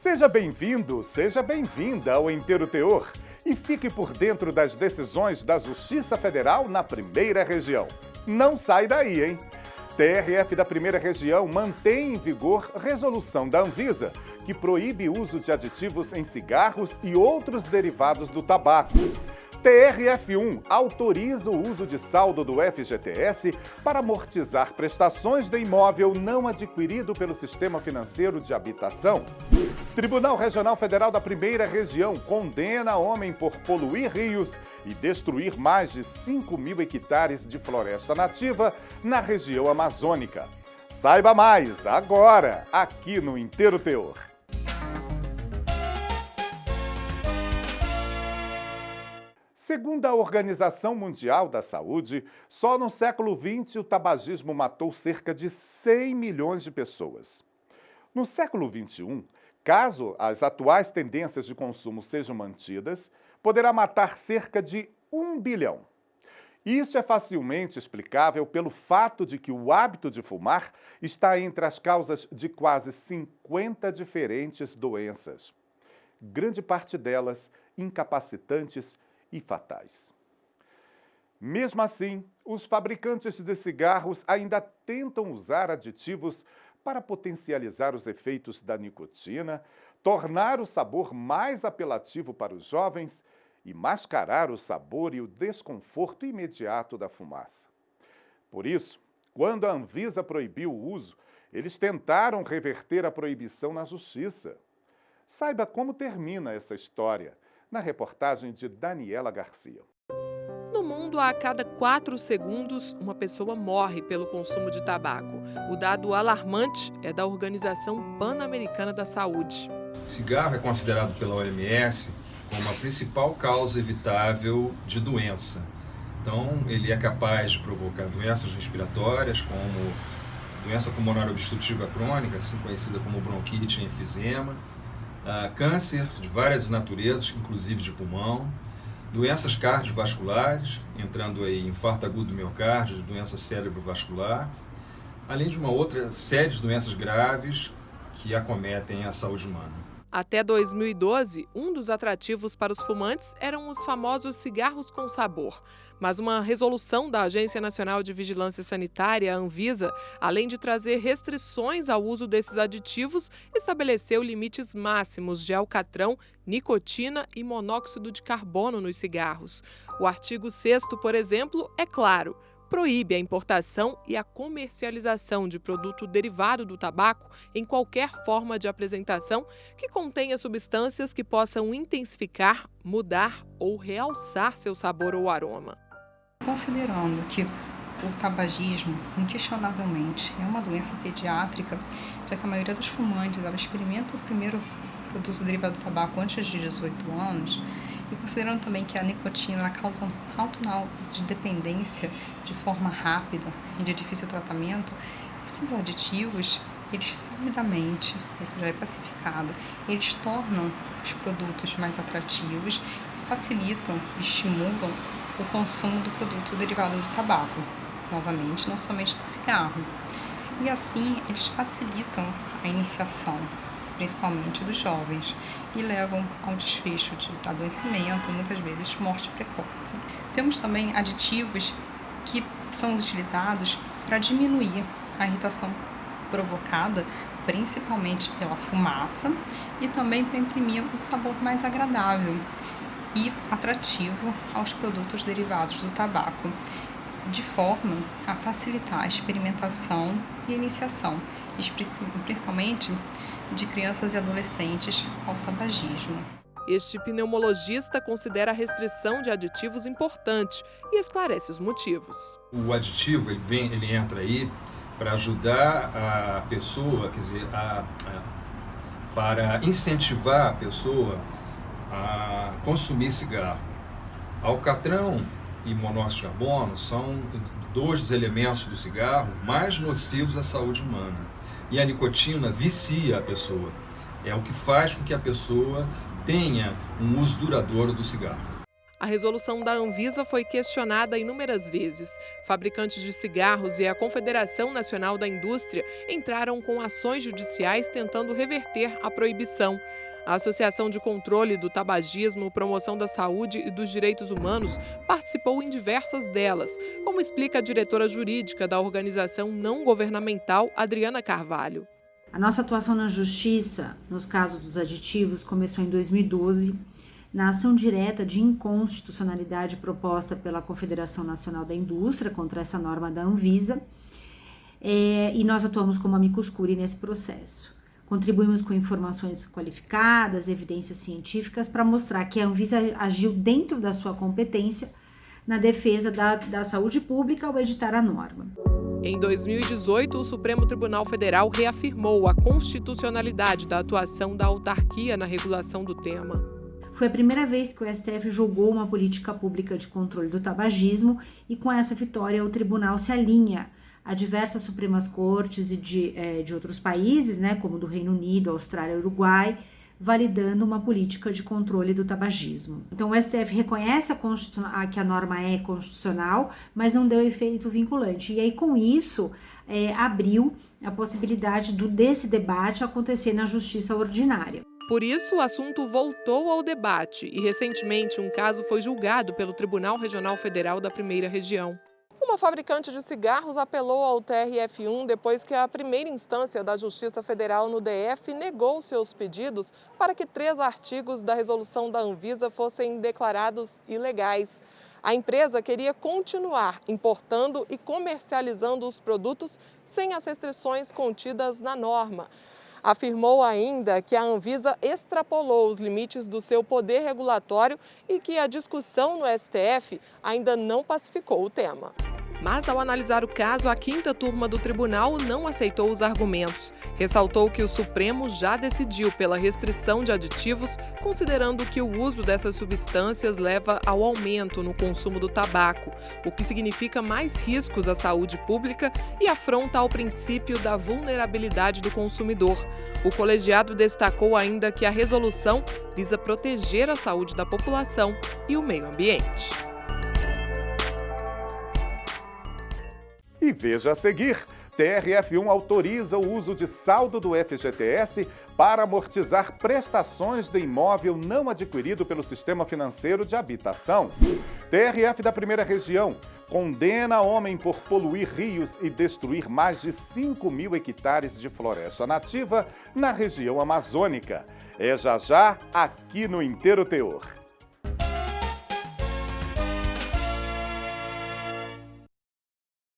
Seja bem-vindo, seja bem-vinda ao Inteiro Teor e fique por dentro das decisões da Justiça Federal na Primeira Região. Não sai daí, hein? TRF da Primeira Região mantém em vigor resolução da Anvisa que proíbe o uso de aditivos em cigarros e outros derivados do tabaco. TRF1 autoriza o uso de saldo do FGTS para amortizar prestações de imóvel não adquirido pelo Sistema Financeiro de Habitação. Tribunal Regional Federal da Primeira Região condena homem por poluir rios e destruir mais de 5.000 hectares de floresta nativa na região amazônica. Saiba mais agora, aqui no Inteiro Teor. Segundo a Organização Mundial da Saúde, só no século XX o tabagismo matou cerca de 100 milhões de pessoas. No século XXI, caso as atuais tendências de consumo sejam mantidas, poderá matar cerca de 1 bilhão. Isso é facilmente explicável pelo fato de que o hábito de fumar está entre as causas de quase 50 diferentes doenças. Grande parte delas incapacitantes e fatais. Mesmo assim, os fabricantes de cigarros ainda tentam usar aditivos para potencializar os efeitos da nicotina, tornar o sabor mais apelativo para os jovens e mascarar o sabor e o desconforto imediato da fumaça. Por isso, quando a Anvisa proibiu o uso, eles tentaram reverter a proibição na justiça. Saiba como termina essa história na reportagem de Daniela Garcia. No mundo, a cada 4 segundos, uma pessoa morre pelo consumo de tabaco. O dado alarmante é da Organização Pan-Americana da Saúde. O cigarro é considerado pela OMS como a principal causa evitável de doença. Então, ele é capaz de provocar doenças respiratórias, como doença pulmonar obstrutiva crônica, assim conhecida como bronquite e enfisema, câncer de várias naturezas, inclusive de pulmão, doenças cardiovasculares, entrando aí infarto agudo do miocárdio, doença cerebrovascular, além de uma outra série de doenças graves que acometem a saúde humana. Até 2012, um dos atrativos para os fumantes eram os famosos cigarros com sabor. Mas uma resolução da Agência Nacional de Vigilância Sanitária, a Anvisa, além de trazer restrições ao uso desses aditivos, estabeleceu limites máximos de alcatrão, nicotina e monóxido de carbono nos cigarros. O artigo 6º, por exemplo, é claro: proíbe a importação e a comercialização de produto derivado do tabaco em qualquer forma de apresentação que contenha substâncias que possam intensificar, mudar ou realçar seu sabor ou aroma. Considerando que o tabagismo, inquestionavelmente, é uma doença pediátrica, já que a maioria dos fumantes ela experimenta o primeiro produto derivado do tabaco antes de 18 anos, e considerando também que a nicotina ela causa um alto grau de dependência de forma rápida e de difícil tratamento, esses aditivos, eles sabidamente, isso já é pacificado, eles tornam os produtos mais atrativos e facilitam, estimulam o consumo do produto derivado do tabaco, novamente, não somente do cigarro. E assim, eles facilitam a iniciação, principalmente dos jovens, e levam ao desfecho de adoecimento, muitas vezes morte precoce. Temos também aditivos que são utilizados para diminuir a irritação provocada, principalmente pela fumaça, e também para imprimir um sabor mais agradável e atrativo aos produtos derivados do tabaco, de forma a facilitar a experimentação e iniciação, principalmente de crianças e adolescentes ao tabagismo. Este pneumologista considera a restrição de aditivos importante e esclarece os motivos. O aditivo ele entra aí para ajudar a pessoa, quer dizer, para incentivar a pessoa a consumir cigarro. Alcatrão e monóxido de carbono são 2 dos elementos do cigarro mais nocivos à saúde humana. E a nicotina vicia a pessoa. É o que faz com que a pessoa tenha um uso duradouro do cigarro. a resolução da Anvisa foi questionada inúmeras vezes. Fabricantes de cigarros e a Confederação Nacional da Indústria entraram com ações judiciais tentando reverter a proibição. A Associação de Controle do Tabagismo, Promoção da Saúde e dos Direitos Humanos participou em diversas delas, como explica a diretora jurídica da organização não governamental, Adriana Carvalho. A nossa atuação na justiça, nos casos dos aditivos, começou em 2012, na ação direta de inconstitucionalidade proposta pela Confederação Nacional da Indústria contra essa norma da Anvisa, e nós atuamos como amicus curiae nesse processo. Contribuímos com informações qualificadas, evidências científicas, para mostrar que a Anvisa agiu dentro da sua competência na defesa da saúde pública ao editar a norma. Em 2018, o Supremo Tribunal Federal reafirmou a constitucionalidade da atuação da autarquia na regulação do tema. Foi a primeira vez que o STF julgou uma política pública de controle do tabagismo e com essa vitória o tribunal se alinha a diversas Supremas Cortes e de outros países, como do Reino Unido, Austrália e Uruguai, validando uma política de controle do tabagismo. Então o STF reconhece que a norma é constitucional, mas não deu efeito vinculante. E aí com isso abriu a possibilidade desse debate acontecer na justiça ordinária. Por isso, o assunto voltou ao debate e recentemente um caso foi julgado pelo Tribunal Regional Federal da Primeira Região. Uma fabricante de cigarros apelou ao TRF1 depois que a primeira instância da Justiça Federal no DF negou seus pedidos para que 3 artigos da resolução da Anvisa fossem declarados ilegais. A empresa queria continuar importando e comercializando os produtos sem as restrições contidas na norma. Afirmou ainda que a Anvisa extrapolou os limites do seu poder regulatório e que a discussão no STF ainda não pacificou o tema. Mas, ao analisar o caso, a 5ª turma do tribunal não aceitou os argumentos. Ressaltou que o Supremo já decidiu pela restrição de aditivos, considerando que o uso dessas substâncias leva ao aumento no consumo do tabaco, o que significa mais riscos à saúde pública e afronta ao princípio da vulnerabilidade do consumidor. O colegiado destacou ainda que a resolução visa proteger a saúde da população e o meio ambiente. E veja a seguir, TRF1 autoriza o uso de saldo do FGTS para amortizar prestações de imóvel não adquirido pelo Sistema Financeiro de Habitação. TRF da Primeira Região condena homem por poluir rios e destruir mais de 5.000 hectares de floresta nativa na região amazônica. É já aqui no Inteiro Teor.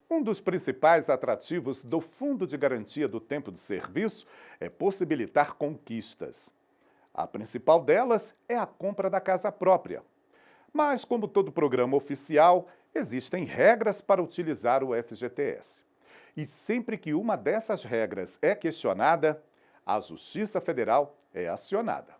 Um dos principais atrativos do Fundo de Garantia do Tempo de Serviço é possibilitar conquistas. A principal delas é a compra da casa própria. Mas, como todo programa oficial, existem regras para utilizar o FGTS. E sempre que uma dessas regras é questionada, a Justiça Federal é acionada.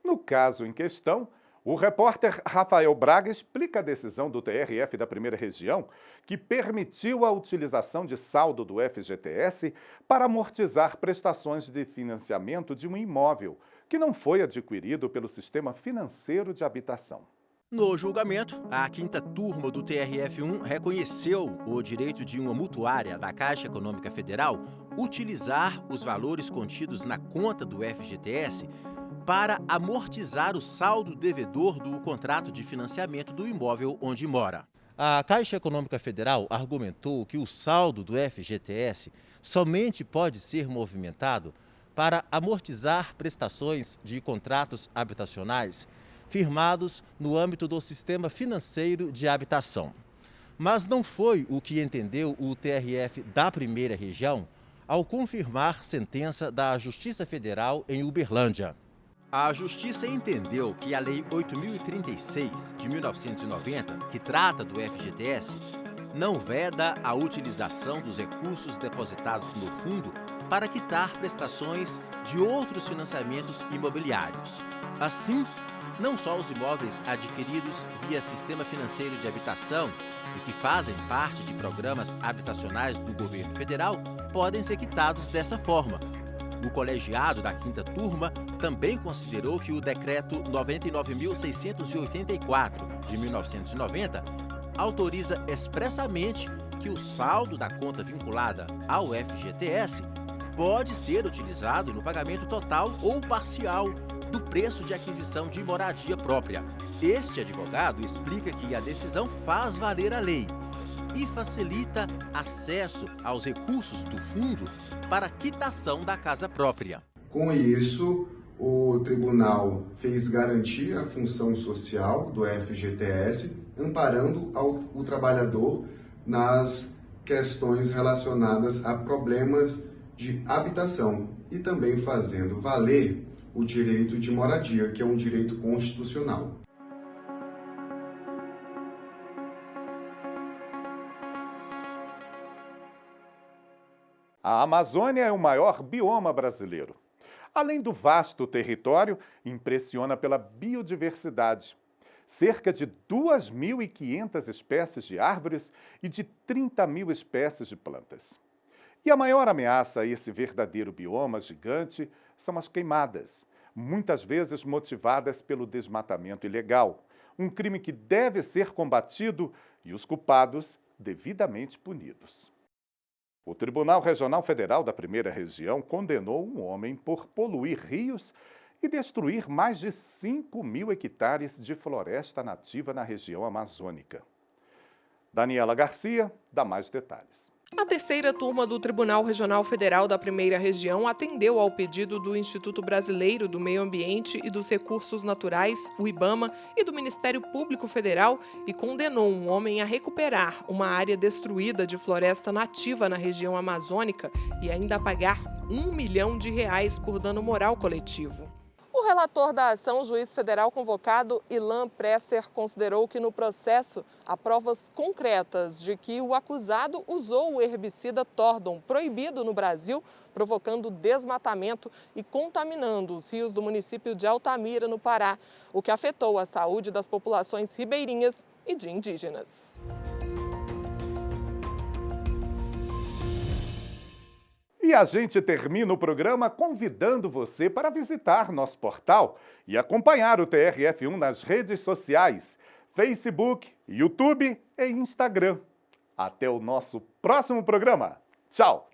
No caso em questão, o repórter Rafael Braga explica a decisão do TRF da Primeira Região que permitiu a utilização de saldo do FGTS para amortizar prestações de financiamento de um imóvel que não foi adquirido pelo Sistema Financeiro de Habitação. No julgamento, a 5ª turma do TRF1 reconheceu o direito de uma mutuária da Caixa Econômica Federal utilizar os valores contidos na conta do FGTS para amortizar o saldo devedor do contrato de financiamento do imóvel onde mora. A Caixa Econômica Federal argumentou que o saldo do FGTS somente pode ser movimentado para amortizar prestações de contratos habitacionais firmados no âmbito do Sistema Financeiro de Habitação. Mas não foi o que entendeu o TRF da Primeira Região ao confirmar sentença da Justiça Federal em Uberlândia. A Justiça entendeu que a Lei 8.036, de 1990, que trata do FGTS, não veda a utilização dos recursos depositados no fundo para quitar prestações de outros financiamentos imobiliários. Assim, não só os imóveis adquiridos via Sistema Financeiro de Habitação e que fazem parte de programas habitacionais do governo federal podem ser quitados dessa forma, O colegiado da quinta turma também considerou que o decreto 99.684 de 1990 autoriza expressamente que o saldo da conta vinculada ao FGTS pode ser utilizado no pagamento total ou parcial do preço de aquisição de moradia própria. Este advogado explica que a decisão faz valer a lei e facilita acesso aos recursos do fundo para a quitação da casa própria. Com isso, o tribunal fez garantir a função social do FGTS, amparando o trabalhador nas questões relacionadas a problemas de habitação e também fazendo valer o direito de moradia, que é um direito constitucional. A Amazônia é o maior bioma brasileiro. Além do vasto território, impressiona pela biodiversidade. Cerca de 2.500 espécies de árvores e de 30.000 espécies de plantas. E a maior ameaça a esse verdadeiro bioma gigante são as queimadas, muitas vezes motivadas pelo desmatamento ilegal, um crime que deve ser combatido e os culpados devidamente punidos. O Tribunal Regional Federal da Primeira Região condenou um homem por poluir rios e destruir mais de 5.000 hectares de floresta nativa na região amazônica. Daniela Garcia dá mais detalhes. A terceira turma do Tribunal Regional Federal da Primeira Região atendeu ao pedido do Instituto Brasileiro do Meio Ambiente e dos Recursos Naturais, o IBAMA, e do Ministério Público Federal e condenou um homem a recuperar uma área destruída de floresta nativa na região amazônica e ainda a pagar R$1 milhão por dano moral coletivo. O relator da ação, o juiz federal convocado Ilan Presser, considerou que no processo há provas concretas de que o acusado usou o herbicida Tordon, proibido no Brasil, provocando desmatamento e contaminando os rios do município de Altamira, no Pará, o que afetou a saúde das populações ribeirinhas e de indígenas. E a gente termina o programa convidando você para visitar nosso portal e acompanhar o TRF1 nas redes sociais, Facebook, YouTube e Instagram. Até o nosso próximo programa. Tchau!